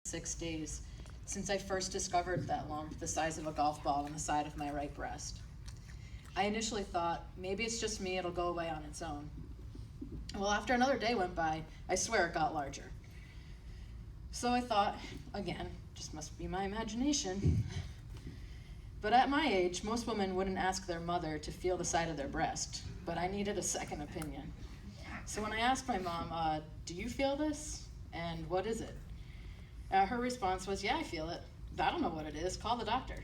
6 days since I first discovered that lump the size of a golf ball on the side of my right breast. I initially thought, maybe it's just me, it'll go away on its own. Well, after another day went by, I swear it got larger. So I thought, again, just must be my imagination. But at my age, most women wouldn't ask their mother to feel the side of their breast, but I needed a second opinion. So when I asked my mom, do you feel this? And what is it? Her response was, yeah, I feel it. I don't know what it is, call the doctor.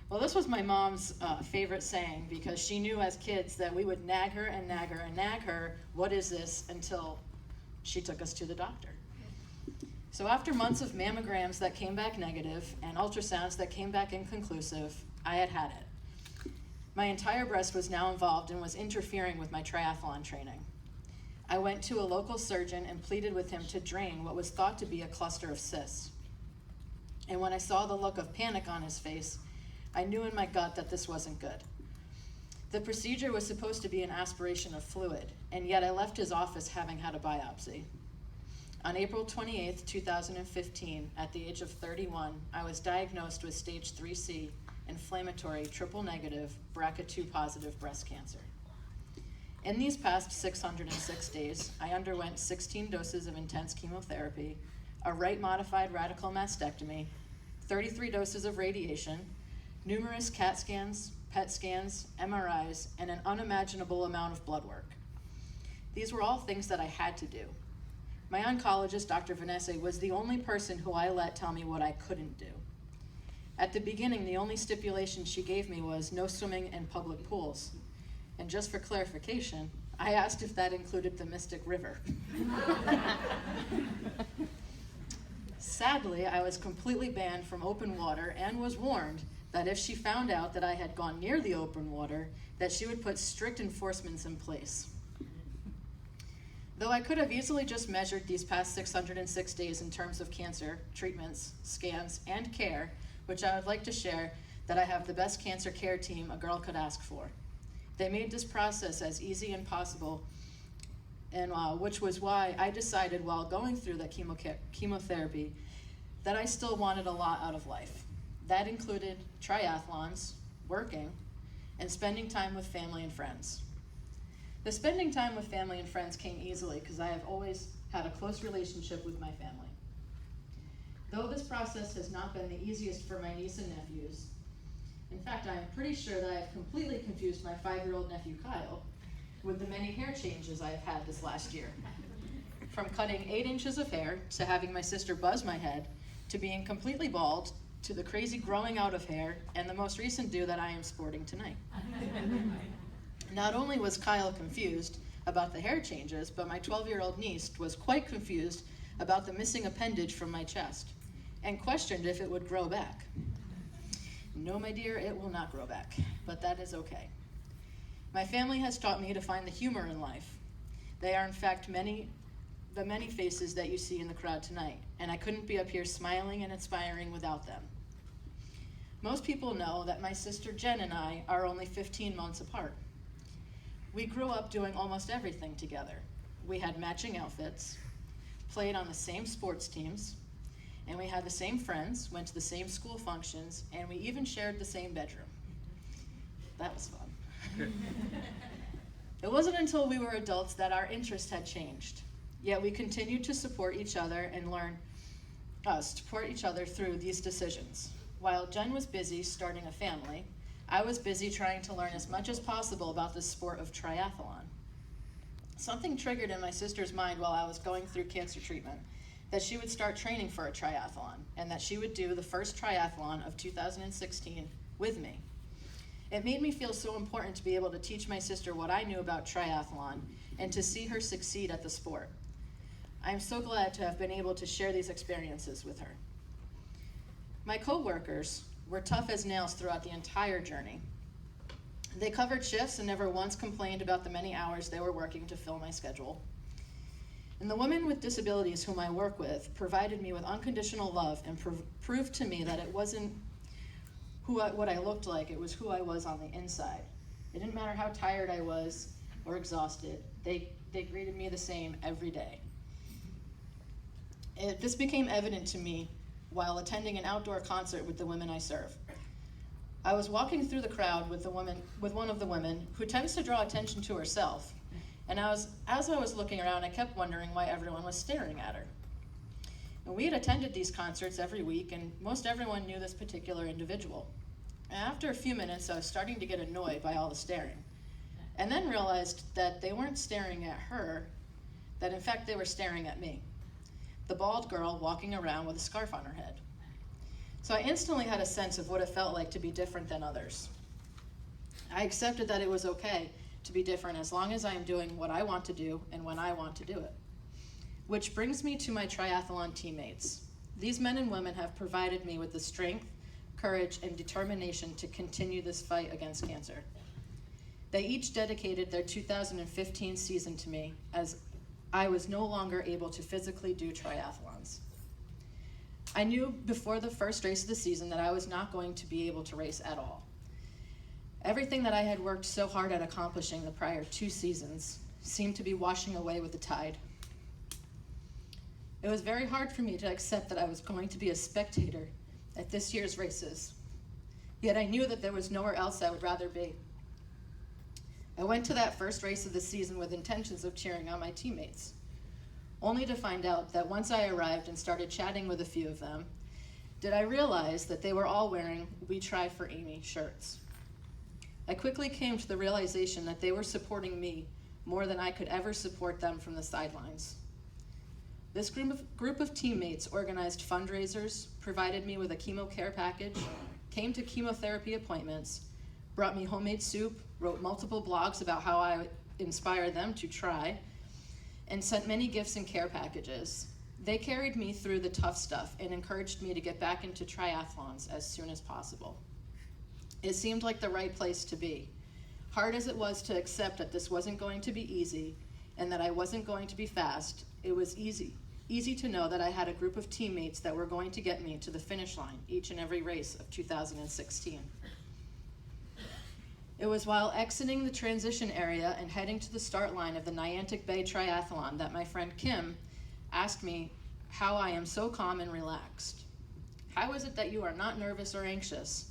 Well, this was my mom's favorite saying because she knew as kids that we would nag her and nag her and nag her, what is this, until she took us to the doctor. So after months of mammograms that came back negative and ultrasounds that came back inconclusive, I had it. My entire breast was now involved and was interfering with my triathlon training. I went to a local surgeon and pleaded with him to drain what was thought to be a cluster of cysts. And when I saw the look of panic on his face, I knew in my gut that this wasn't good. The procedure was supposed to be an aspiration of fluid, and yet I left his office having had a biopsy. On April 28, 2015, at the age of 31, I was diagnosed with stage 3C, inflammatory, triple-negative, BRCA2 positive breast cancer. In these past 606 days, I underwent 16 doses of intense chemotherapy, a right-modified radical mastectomy, 33 doses of radiation, numerous CAT scans, PET scans, MRIs, and an unimaginable amount of blood work. These were all things that I had to do. My oncologist, Dr. Vanessa, was the only person who I let tell me what I couldn't do. At the beginning, the only stipulation she gave me was no swimming in public pools. And just for clarification, I asked if that included the Mystic River. Sadly, I was completely banned from open water and was warned that if she found out that I had gone near the open water, that she would put strict enforcements in place. Though I could have easily just measured these past 606 days in terms of cancer, treatments, scans, and care, which I would like to share that I have the best cancer care team a girl could ask for. They made this process as easy as possible, and which was why I decided while going through the chemotherapy that I still wanted a lot out of life. That included triathlons, working, and spending time with family and friends. The spending time with family and friends came easily because I have always had a close relationship with my family. Though this process has not been the easiest for my niece and nephews, in fact, I am pretty sure that I have completely confused my 5-year-old nephew Kyle with the many hair changes I have had this last year. From cutting 8 inches of hair to having my sister buzz my head, to being completely bald, to the crazy growing out of hair, and the most recent do that I am sporting tonight. Not only was Kyle confused about the hair changes, but my 12-year-old niece was quite confused about the missing appendage from my chest and questioned if it would grow back. No, my dear, it will not grow back, but that is okay. My family has taught me to find the humor in life. They are, in fact, the many faces that you see in the crowd tonight, and I couldn't be up here smiling and inspiring without them. Most people know that my sister Jen and I are only 15 months apart. We grew up doing almost everything together. We had matching outfits, played on the same sports teams, and we had the same friends, went to the same school functions, and we even shared the same bedroom. That was fun. It wasn't until we were adults that our interests had changed. Yet we continued to support each other and support each other through these decisions. While Jen was busy starting a family, I was busy trying to learn as much as possible about the sport of triathlon. Something triggered in my sister's mind while I was going through cancer treatment that she would start training for a triathlon and that she would do the first triathlon of 2016 with me. It made me feel so important to be able to teach my sister what I knew about triathlon and to see her succeed at the sport. I am so glad to have been able to share these experiences with her. My co-workers were tough as nails throughout the entire journey. They covered shifts and never once complained about the many hours they were working to fill my schedule. And the women with disabilities whom I work with provided me with unconditional love and proved to me that it wasn't what I looked like, it was who I was on the inside. It didn't matter how tired I was or exhausted, they greeted me the same every day. This became evident to me while attending an outdoor concert with the women I serve. I was walking through the crowd with one of the women who tends to draw attention to herself, and as I was looking around, I kept wondering why everyone was staring at her. And we had attended these concerts every week, and most everyone knew this particular individual. And after a few minutes, I was starting to get annoyed by all the staring, and then realized that they weren't staring at her, that in fact they were staring at me, the bald girl walking around with a scarf on her head. So I instantly had a sense of what it felt like to be different than others. I accepted that it was okay to be different as long as I am doing what I want to do and when I want to do it. Which brings me to my triathlon teammates. These men and women have provided me with the strength, courage, and determination to continue this fight against cancer. They each dedicated their 2015 season to me as I was no longer able to physically do triathlons. I knew before the first race of the season that I was not going to be able to race at all. Everything that I had worked so hard at accomplishing the prior 2 seasons seemed to be washing away with the tide. It was very hard for me to accept that I was going to be a spectator at this year's races, yet I knew that there was nowhere else I would rather be. I went to that first race of the season with intentions of cheering on my teammates, only to find out that once I arrived and started chatting with a few of them, did I realize that they were all wearing "We Try for Amy" shirts. I quickly came to the realization that they were supporting me more than I could ever support them from the sidelines. This group of teammates organized fundraisers, provided me with a chemo care package, came to chemotherapy appointments, brought me homemade soup, wrote multiple blogs about how I inspired them to try, and sent many gifts and care packages. They carried me through the tough stuff and encouraged me to get back into triathlons as soon as possible. It seemed like the right place to be. Hard as it was to accept that this wasn't going to be easy and that I wasn't going to be fast, it was easy to know that I had a group of teammates that were going to get me to the finish line each and every race of 2016. It was while exiting the transition area and heading to the start line of the Niantic Bay Triathlon that my friend Kim asked me how I am so calm and relaxed. How is it that you are not nervous or anxious?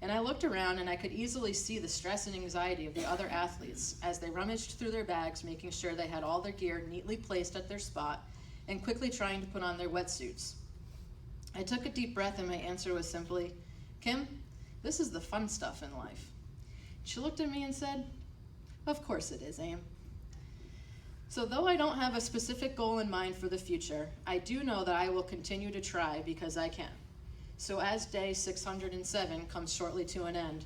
And I looked around and I could easily see the stress and anxiety of the other athletes as they rummaged through their bags, making sure they had all their gear neatly placed at their spot and quickly trying to put on their wetsuits. I took a deep breath and my answer was simply, "Kim, this is the fun stuff in life." She looked at me and said, "Of course it is, Aim." So though I don't have a specific goal in mind for the future, I do know that I will continue to try because I can. So as day 607 comes shortly to an end,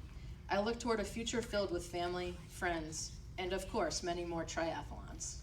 I look toward a future filled with family, friends, and of course, many more triathlons.